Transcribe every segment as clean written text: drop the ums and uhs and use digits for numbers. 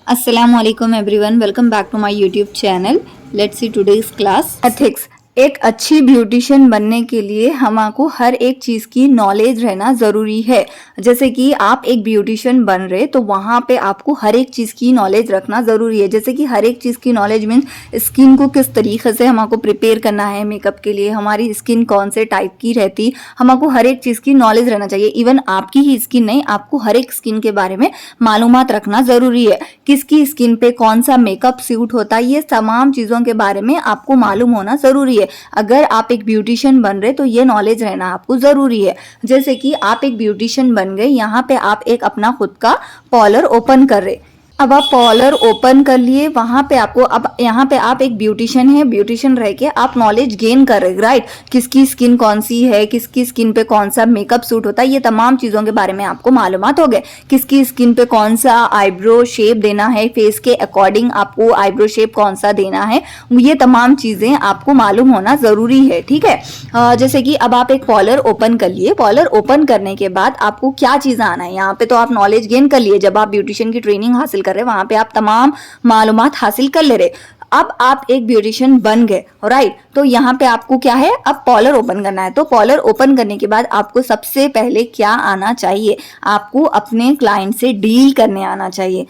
Assalamualaikum everyone, welcome back to my YouTube channel. Let's see today's class. Ethics. एक अच्छी beautician बनने के लिए हमको हर एक चीज़ की नॉलेज रहना ज़रूरी है। जैसे कि आप एक ब्यूटिशियन बन रहे तो वहाँ पे आपको हर एक चीज़ की नॉलेज रखना ज़रूरी है। जैसे कि हर एक चीज़ की नॉलेज मीन्स स्किन को किस तरीके से हमको प्रिपेयर करना है मेकअप के लिए, हमारी स्किन कौन से टाइप की रहती, हमको हर एक चीज़ की नॉलेज रहना चाहिए। इवन आपकी ही स्किन नहीं, आपको हर एक स्किन के बारे में मालूमात रखना ज़रूरी है। किसकी स्किन पे कौन सा मेकअप सूट होता है, ये तमाम चीज़ों के बारे में आपको मालूम होना ज़रूरी है। अगर आप एक ब्यूटिशियन बन रहे तो ये नॉलेज रहना आपको जरूरी है। जैसे कि आप एक ब्यूटिशियन बन गए, यहाँ पे आप एक अपना खुद का पार्लर ओपन कर रहे। अब आप पार्लर ओपन कर लिए, वहां पे आपको अब यहाँ पे आप एक ब्यूटिशियन है, ब्यूटिशियन रह के आप नॉलेज गेन कर रहे, राइट। किसकी स्किन कौन सी है, किसकी स्किन पे कौन सा मेकअप सूट होता है, ये तमाम चीज़ों के बारे में आपको मालूमात हो गए। किसकी स्किन पे कौन सा आईब्रो शेप देना है, फेस के अकॉर्डिंग आपको आईब्रो शेप कौन सा देना है, ये तमाम चीज़ें आपको मालूम होना ज़रूरी है, ठीक है। जैसे कि अब आप एक पार्लर ओपन कर लिए, पार्लर ओपन करने के बाद आपको क्या चीज़ आना है, यहाँ पे तो आप नॉलेज गेन कर लिए। जब आप ब्यूटिशियन की ट्रेनिंग हासिल कर रहे, वहां पे आप तमाम मालूमात हासिल कर ले रहे। अब आप एक ब्यूटिशियन बन गए, राइट। तो यहाँ पे आपको क्या है, अब पार्लर ओपन करना है। तो पार्लर ओपन करने के बाद आपको सबसे पहले क्या आना चाहिए, आपको अपने क्लाइंट से डील करने आना चाहिए।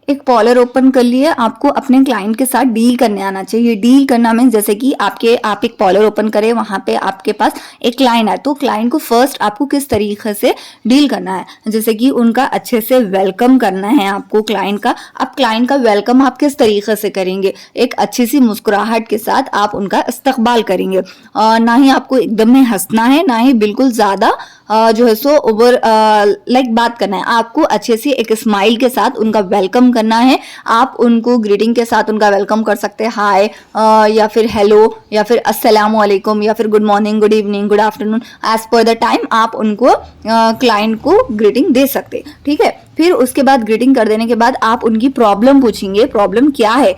एक पार्लर ओपन कर लिए, आपको अपने क्लाइंट के साथ डील करने आना चाहिए। डील करना मीन्स जैसे कि आप एक पार्लर ओपन करें, वहां पे आपके पास एक क्लाइंट है, तो क्लाइंट को फर्स्ट आपको किस तरीके से डील करना है, जैसे कि उनका अच्छे से वेलकम करना है आपको क्लाइंट का। अब क्लाइंट का वेलकम आप किस तरीके से करेंगे, एक अच्छी सी मुस्कुराहट के साथ आप उनका इस्तकबाल करेंगे। ना ही आपको एकदम में हंसना है, ना ही बिल्कुल ज्यादा जो है सो ओवर लाइक बात करना है। आपको अच्छे से एक स्माइल के साथ उनका वेलकम करना है। आप उनको ग्रीटिंग के साथ उनका वेलकम कर सकते हैं, हाय या फिर हेलो या फिर अस्सलाम वालेकुम या फिर good morning, good evening, good afternoon, as per the time आप उनको क्लाइंट को ग्रीटिंग दे सकते, ठीक है। फिर उसके बाद ग्रीटिंग कर देने के बाद आप उनकी प्रॉब्लम पूछेंगे, प्रॉब्लम क्या है।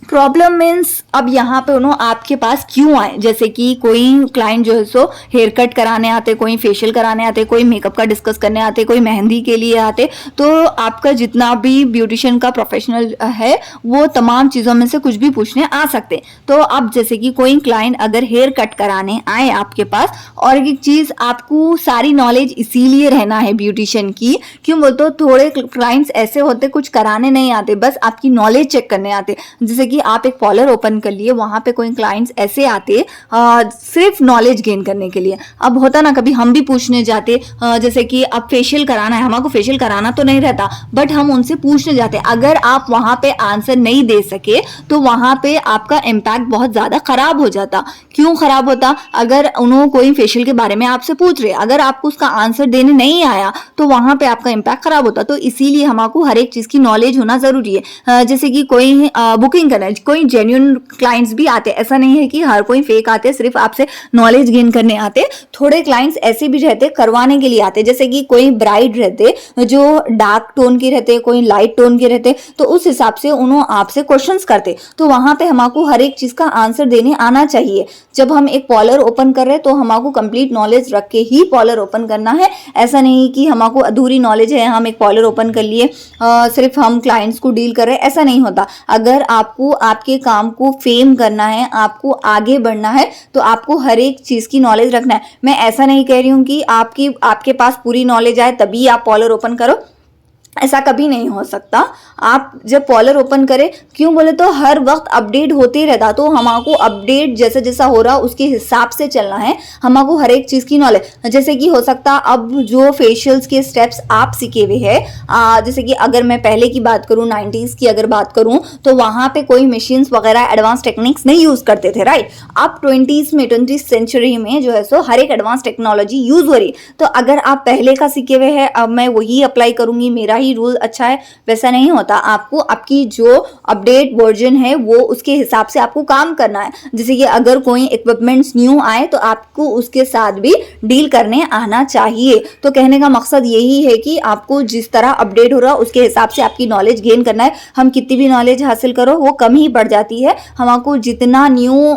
प्रॉब्लम मीन्स अब यहाँ पे उन्होंने आपके पास क्यों आए, जैसे कि कोई क्लाइंट जो है सो हेयर कट कराने आते, कोई फेशियल कराने आते, कोई मेकअप का डिस्कस करने आते, कोई मेहंदी के लिए आते। तो आपका जितना भी ब्यूटिशियन का प्रोफेशनल है वो तमाम चीज़ों में से कुछ भी पूछने आ सकते। तो अब जैसे कि कोई क्लाइंट अगर हेयर कट कराने आए आपके पास, और एक चीज़ आपको सारी नॉलेज इसीलिए रहना है ब्यूटिशियन की, क्यों बोलते हो, थोड़े क्लाइंट्स ऐसे होते कुछ कराने नहीं आते, बस आपकी नॉलेज चेक करने आते। जैसे कि आप एक पार्लर ओपन कर लिए, वहां पे कोई क्लाइंट्स ऐसे आते सिर्फ नॉलेज गेन करने के लिए। अब होता ना कभी हम भी पूछने जाते, जैसे कि अब फेशियल कराना है, हमको फेशियल कराना तो नहीं रहता, बट हम उनसे पूछने जाते। अगर आप वहां पे आंसर नहीं दे सके तो वहां पे आपका इम्पैक्ट बहुत ज्यादा खराब हो जाता। क्यों खराब होता, अगर उन्होंने कोई फेशियल के बारे में आपसे पूछ रहे, अगर आपको उसका आंसर देने नहीं आया तो वहां पे आपका इम्पैक्ट खराब होता। तो इसीलिए हमको हर एक चीज की नॉलेज होना जरूरी है। जैसे कि कोई बुकिंग करना, कोई जेन्युइन क्लाइंट्स भी आते, ऐसा नहीं है कि हर कोई फेक आते सिर्फ आपसे नॉलेज गेन करने आते। थोड़े क्लाइंट्स ऐसे भी रहते करवाने के लिए आते, जैसे कि कोई ब्राइड रहते जो डार्क टोन के रहते, कोई लाइट टोन के रहते, तो उस हिसाब से उन्होंने आपसे क्वेश्चंस करते। तो वहां पे हमको हर एक चीज का आंसर देने आना चाहिए। जब हम एक पार्लर ओपन कर रहे हैं तो हमको कंप्लीट नॉलेज रख के ही पार्लर ओपन करना है। ऐसा नहीं कि हमको अधूरी नॉलेज है, हम एक पार्लर ओपन कर लिए सिर्फ हम क्लाइंट्स को डील कर रहे हैं, ऐसा नहीं होता। अगर आपको आपके काम को फेम करना है, आपको आगे बढ़ना है, तो आपको हर एक चीज की नॉलेज रखना है। मैं ऐसा नहीं कह रही हूं कि आपके पास पूरी नॉलेज आए तभी आप पार्लर ओपन करो, ऐसा कभी नहीं हो सकता। आप जब पार्लर ओपन करें, क्यों बोले तो हर वक्त अपडेट होते रहता, तो हमको अपडेट जैसा जैसा हो रहा उसके हिसाब से चलना है। हमको हर एक चीज़ की नॉलेज, जैसे कि हो सकता अब जो फेशियल्स के स्टेप्स आप सीखे हुए हैं, जैसे कि अगर मैं पहले की बात करूं, 90s की अगर बात करूं, तो वहां पे कोई मशीन्स वगैरह एडवांस टेक्निक्स नहीं यूज करते थे, राइट। अब 20th सेंचुरी में जो है सो हर एक एडवांस टेक्नोलॉजी यूज हो रही। तो अगर आप पहले का सीखे हुए हैं, अब मैं वही अप्लाई करूंगी, मेरा ही रूल अच्छा है, वैसा नहीं होता। आपको आपकी जो अपडेट वर्जन है वो उसके हिसाब से आपको काम करना है। जैसे कि अगर कोई इक्विपमेंट्स न्यू आए तो आपको उसके साथ भी डील करने आना चाहिए। तो कहने का मकसद यही है कि आपको जिस तरह अपडेट हो रहा है उसके हिसाब से आपकी नॉलेज गेन करना है। हम कितनी भी नॉलेज हासिल करो वो कम ही पड़ जाती है। हमको जितना न्यू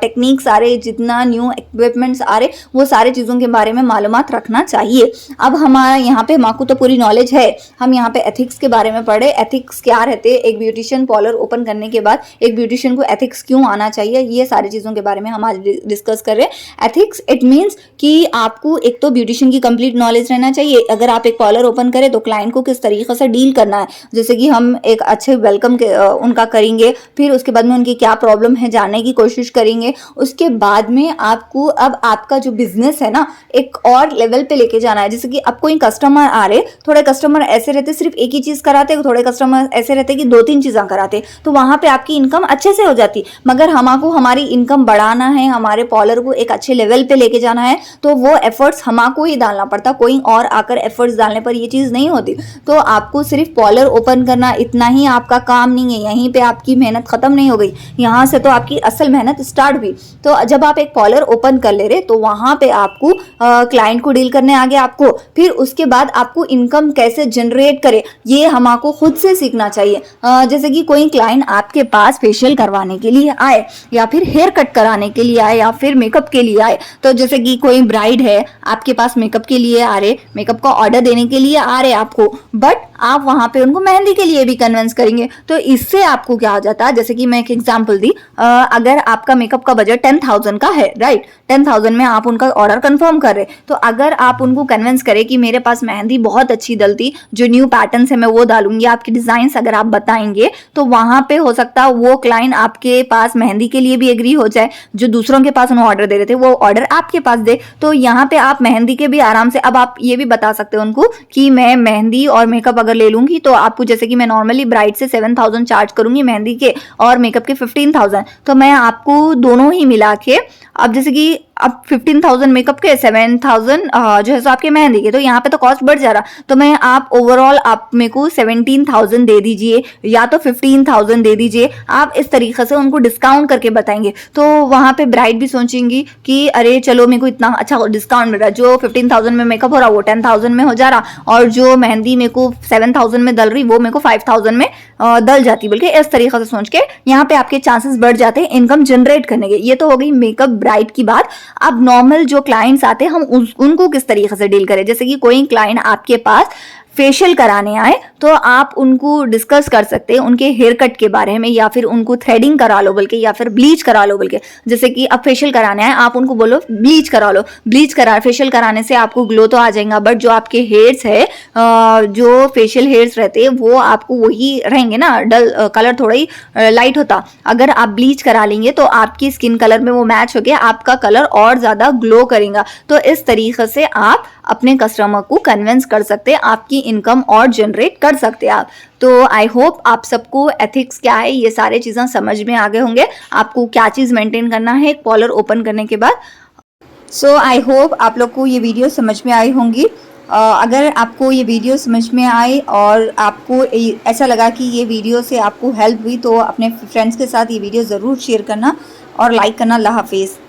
टेक्निक्स आ रहे, जितना न्यू इक्विपमेंट्स आ रहे, वो सारे चीज़ों के बारे में मालूमात रखना चाहिए। अब हमारा यहाँ पे हमको तो पूरी नॉलेज है, हम यहाँ पे एथिक्स के बारे में पढ़े, एथिक्स क्या रहते हैं, एक ब्यूटिशियन पार्लर ओपन करने के बाद एक ब्यूटिशियन को एथिक्स क्यों आना चाहिए, ये सारी चीज़ों के बारे में हम आज डिस्कस कर रहे हैं। एथिक्स इट मीन्स कि आपको एक तो ब्यूटिशियन की कंप्लीट नॉलेज रहना चाहिए। अगर आप एक पार्लर ओपन करें तो क्लाइंट को किस तरीके से डील करना है, जैसे कि हम एक अच्छे वेलकम उनका करेंगे, फिर उसके बाद में उनकी क्या प्रॉब्लम है जानने की कोशिश करेंगे। उसके बाद में आपको अब आपका जो बिजनेस है ना एक और लेवल पे लेके जाना है। जैसे कि अब कोई कस्टमर आ रहे, थोड़े कस्टमर ऐसे रहते सिर्फ एक ही चीज कराते, थोड़े कस्टमर ऐसे रहते कि 2-3 चीजें कराते, तो वहां पे आपकी इनकम अच्छे से हो जाती। मगर हमको हमारी इनकम बढ़ाना है, हमारे पार्लर को एक अच्छे लेवल पे लेके जाना है, तो वो एफर्ट्स हमको ही डालना पड़ता, कोई और आकर एफर्ट्स डालने पर ये चीज नहीं होती। तो आपको सिर्फ पार्लर ओपन करना इतना ही आपका काम नहीं है, यहीं पे आपकी मेहनत खत्म नहीं हो गई, यहाँ से तो आपकी असल मेहनत स्टार्ट हुई। तो जब आप एक पार्लर ओपन कर ले रहे तो वहां पे आपको क्लाइंट को डील करने आगे आपको, फिर उसके बाद आपको इनकम कैसे जनरेट करे ये हमको खुद से सीखना चाहिए। जैसे कि कोई क्लाइंट आपके पास फेशियल करवाने के लिए आए, या फिर हेयर कट कराने के लिए आए, या फिर मेकअप के लिए आए, तो जैसे कि कोई ब्राइड है आपके पास मेकअप के लिए आ रहे, मेकअप का ऑर्डर देने के लिए आ रहे आपको, बट आप वहां पे उनको मेहंदी के लिए भी कन्विंस करेंगे, तो इससे आपको क्या हो जाता है, जैसे कि मैं एक एग्जांपल दी, अगर आपका मेकअप का बजट 10,000 का है, राइट, 10,000 में आप उनका ऑर्डर कंफर्म कर रहे, तो अगर आप उनको कन्विंस करें कि मेरे पास मेहंदी बहुत अच्छी डलती, जो न्यू पैटर्न है मैं वो डालूंगी, आपकी डिजाइन अगर आप बताएंगे, तो वहां पे हो सकता है वो क्लाइंट आपके पास मेहंदी के लिए भी एग्री हो जाए, जो दूसरों के पास उन्हें ऑर्डर दे रहे थे वो ऑर्डर आपके पास दे। तो यहाँ पे आप मेहंदी के भी आराम से, अब आप ये भी बता सकते हो उनको कि मैं मेहंदी और मेकअप अगर ले लूंगी तो आपको, जैसे कि मैं नॉर्मली ब्राइड से 7,000 चार्ज करूंगी मेहंदी के और मेकअप के 15,000, तो मैं आपको दोनों ही मिला के, अब जैसे कि अब 15,000 मेकअप के, 7,000 जो है सो आपके मेहंदी के, तो यहाँ पे तो कॉस्ट बढ़ जा रहा, तो मैं आप ओवरऑल आप मेरे को 17,000 दे दीजिए या तो 15,000 दे दीजिए, आप इस तरीके से उनको डिस्काउंट करके बताएंगे। तो वहां पे ब्राइड भी सोचेंगी कि अरे चलो मेरे को इतना अच्छा डिस्काउंट मिल रहा है, जो 15,000 में मेकअप हो रहा वो 10,000 में हो जा रहा, और जो मेहंदी मेरे को 7,000 में डल रही वो मेरे को 5,000 में डल जाती, बल्कि इस तरीके से सोच के यहाँ पे आपके चांसेस बढ़ जाते हैं इनकम जनरेट करने के। ये तो हो गई मेकअप ब्राइड की बात। अब नॉर्मल जो क्लाइंट्स आते हैं हम उनको किस तरीके से डील करें, जैसे कि कोई क्लाइंट आपके पास फेशियल कराने आए तो आप उनको डिस्कस कर सकते हैं उनके हेयर कट के बारे में, या फिर उनको थ्रेडिंग करा लो बल्कि, या फिर ब्लीच करा लो बल्कि। जैसे कि अब फेशियल कराने आए आप उनको बोलो ब्लीच करा लो, ब्लीच करा फेशियल कराने से आपको ग्लो तो आ जाएगा, बट जो आपके हेयर्स है, जो फेशियल हेयर्स रहते हैं वो आपको वही रहेंगे ना, डल कलर थोड़ा ही लाइट होता। अगर आप ब्लीच करा लेंगे तो आपकी स्किन कलर में वो मैच होके आपका कलर और ज्यादा ग्लो करेगा। तो इस तरीके से आप अपने कस्टमर को कन्विंस कर सकते हैं, आपकी इनकम और जनरेट कर सकते हैं आप। तो आई होप आप सबको एथिक्स क्या है ये सारे चीज़ें समझ में आ गए होंगे, आपको क्या चीज़ मेंटेन करना है एक पार्लर ओपन करने के बाद। सो आई होप आप लोग को ये वीडियो समझ में आई होंगी। अगर आपको ये वीडियो समझ में आई और आपको ऐसा लगा कि ये वीडियो से आपको हेल्प हुई तो अपने फ्रेंड्स के साथ ये वीडियो ज़रूर शेयर करना और लाइक करना। अल्लाह हाफिज़।